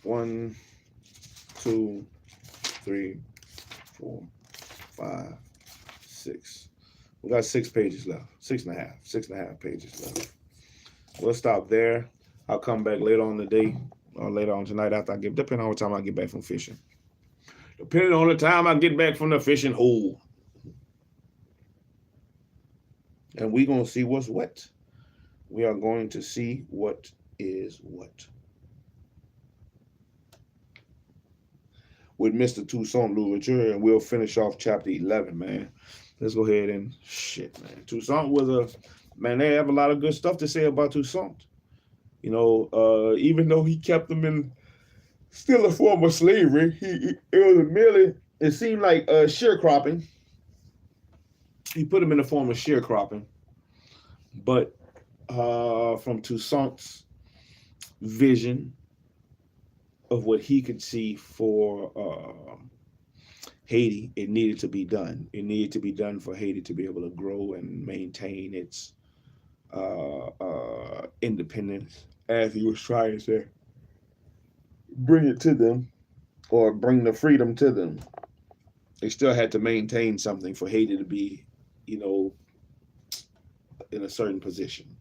One, two, three, 4, 5, 6. We got 6 pages left. 6.5 pages left. We'll stop there. I'll come back later on today or later on tonight after depending on what time I get back from fishing. Depending on the time I get back from the fishing hole. And we're going to see what's what. We are going to see what is what. With Mr. Toussaint Louverture, and we'll finish off chapter 11, man. Let's go ahead and man. Toussaint was they have a lot of good stuff to say about Toussaint. You know, even though he kept them in still a form of slavery, it seemed like sharecropping. He put them in the form of sharecropping. But from Toussaint's vision of what he could see for Haiti, it needed to be done. It needed to be done for Haiti to be able to grow and maintain its independence, as he was trying to bring it to them or bring the freedom to them. They still had to maintain something for Haiti to be, in a certain position.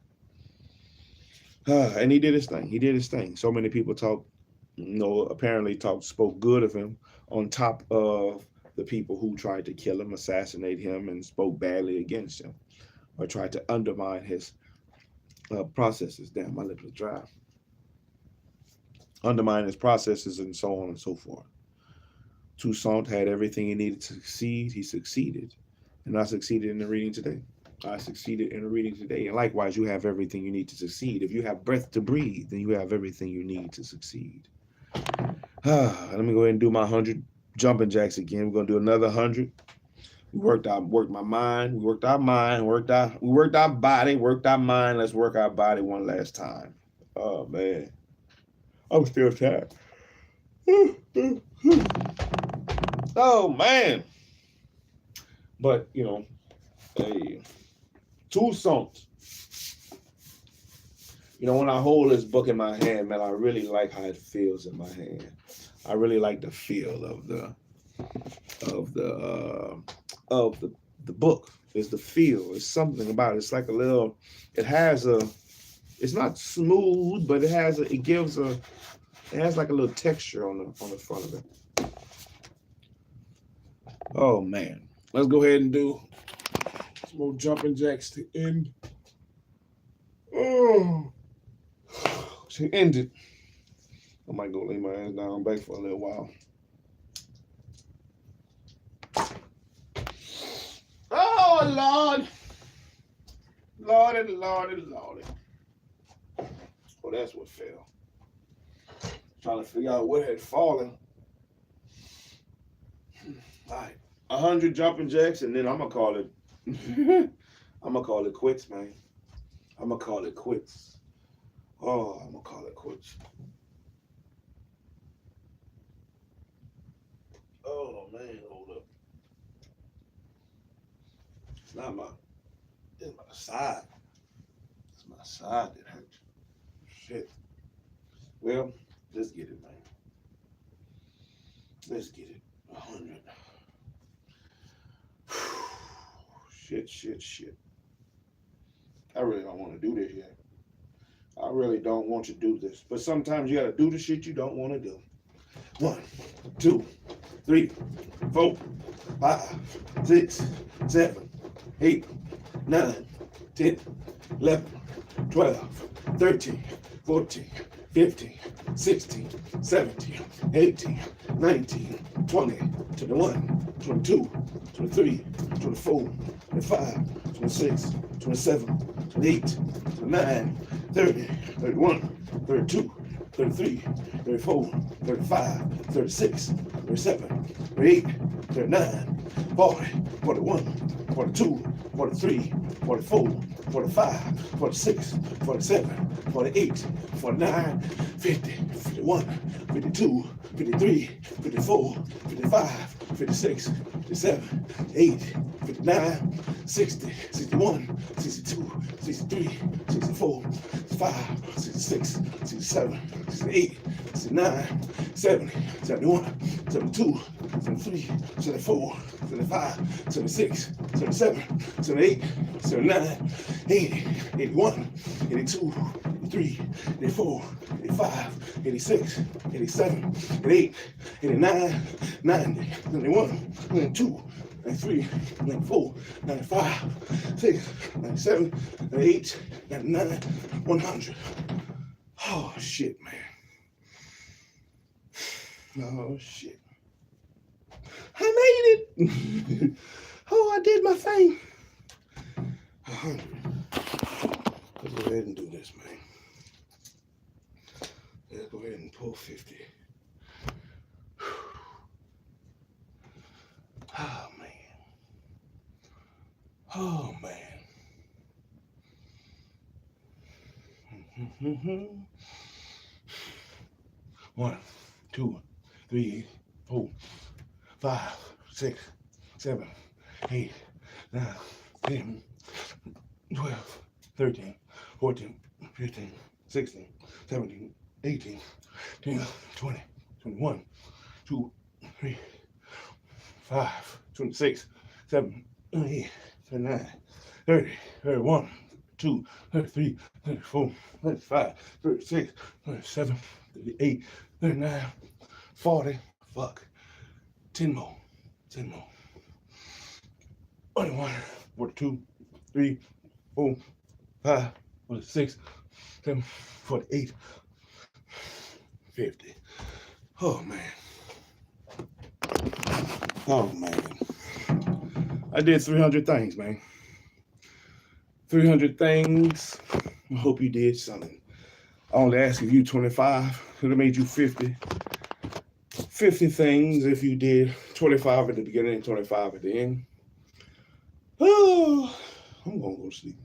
And he did his thing. He did his thing. So many people apparently spoke good of him on top of the people who tried to kill him, assassinate him, and spoke badly against him or tried to undermine his processes. Damn, my lips are dry. Undermine his processes and so on and so forth. Toussaint had everything he needed to succeed. He succeeded. And I succeeded in the reading today. I succeeded in the reading today. And likewise, you have everything you need to succeed. If you have breath to breathe, then you have everything you need to succeed. Let me go ahead and do my 100 jumping jacks again. We're going to do another 100. We worked my mind. We worked our mind. We worked our body. Worked our mind. Let's work our body one last time. Oh, man. I'm still tired. Oh, man. But, hey, Toussaint. When I hold this book in my hand, man, I really like how it feels in my hand. I really like the feel of the book. It's the feel. It's something about it. It's like it's not smooth, but it has like a little texture on the front of it. Oh man. Let's go ahead and do some more jumping jacks to end. Oh, to end it. I might go lay my ass down back for a little while. Oh Lord. Lordy. Oh, that's what fell. Trying to figure out what had fallen. All right. 100 jumping jacks, and then I'm gonna call it quits, man. I'm gonna call it quits. Oh, I'm gonna call it quits. Oh man, hold up. It's my side. It's my side that hurts. Shit. Well, let's get it, man. Let's get it. 100. Shit. I really don't want to do this yet. I really don't want to do this. But sometimes you gotta do the shit you don't want to do. 1, 2, 3, 4, 5, 6, 7, 8, 9, 10, 11, 12, 13, 14, 15, 16, 17, 18, 19, 20, 21, 22, 23, 24, 25, 26, 27, 28, 29, 30, 31, 32, 33, 34, 35, 36, 37, 38, 39, 40, 41, 42, 43, 44, 45, 46, 47, 48, 49, 50, 51, 52, 53, 54, 55, 56, 57, 80, 59, 60, 61, 62, 63, 64, 65, 66, 67, 68, 69, 70, 71, 72, 73, 74, 75, 76, 77, 78, 79, 80, 81, 82, 83, 84, 85, 86, 87, 88, 89, 90, 91, 92, 93, 94, 95, 6, 97, 98, 99, 100. Oh, shit, man. Oh, shit. I made it. Oh, I did my thing. 100. Let's go ahead and do this, man. Let's go ahead and pull 50. Oh, man. Oh, man. 1, 2, 3, 4, 5, 6, 7, 8, 9, 10, 12, 13, 14, 15, 16, 17, 18, 20, 21, 2, 3, 5, 26, 7, 8, 29, 30, 31, 32, 33, 34, 35, 36, 37, 38, 39, 40. Fuck. 10 more. 10 more. 41, 42, 3, 4, 5, 46, 7, 48, 50. Oh man. Oh man. I did 300 things, man. 300 things. I hope you did something. I only asked if you 25. It would have made you 50. 50 things if you did 25 at the beginning and 25 at the end. Oh, I'm gonna go to sleep.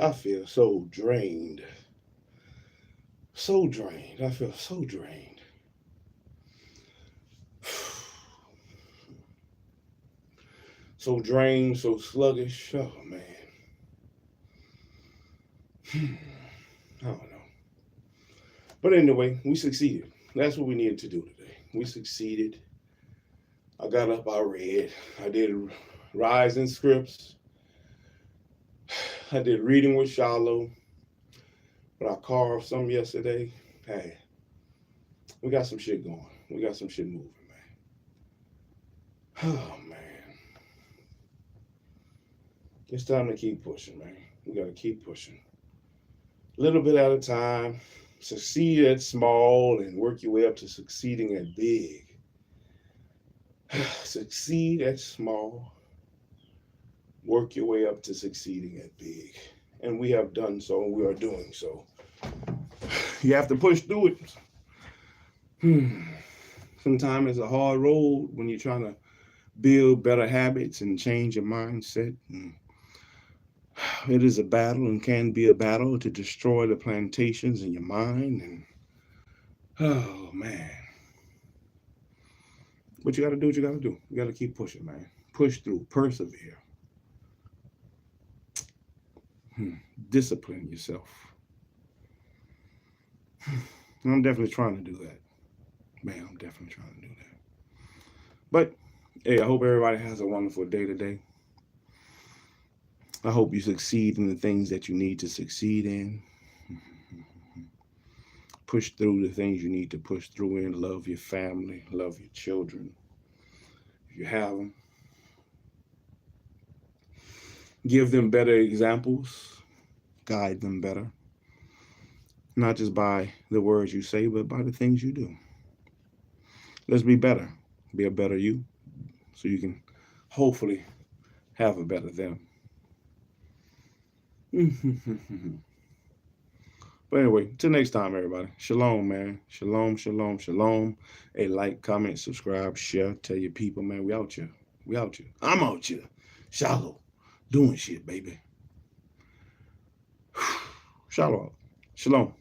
I feel so drained. So drained. I feel so drained. So drained, so sluggish. Oh man. I don't know. But anyway, we succeeded. That's what we needed to do today. We succeeded. I got up, I read. I did Rising Scripts. I did Reading with SHILO. But I carved some yesterday. Hey, we got some shit going. We got some shit moving, man. Oh, man. It's time to keep pushing, man. We got to keep pushing. A little bit at a time. Succeed at small and work your way up to succeeding at big. Succeed at small. Work your way up to succeeding at big. And we have done so, and we are doing so. You have to push through it. Sometimes it's a hard road when you're trying to build better habits and change your mindset. It is a battle and can be a battle to destroy the plantations in your mind. And oh, man. But you got to do what you got to do. You got to keep pushing, man. Push through. Persevere. Discipline yourself. I'm definitely trying to do that. Man, I'm definitely trying to do that. But, hey, I hope everybody has a wonderful day today. I hope you succeed in the things that you need to succeed in. Push through the things you need to push through in. Love your family. Love your children. If you have them. Give them better examples. Guide them better. Not just by the words you say, but by the things you do. Let's be better. Be a better you. So you can hopefully have a better them. But anyway, till next time, everybody. Shalom, man. Shalom, shalom, shalom. Hey, like, comment, subscribe, share. Tell your people, man, we out here. We out here. I'm out here. Shalom. Doing shit, baby. Shalom. Shalom.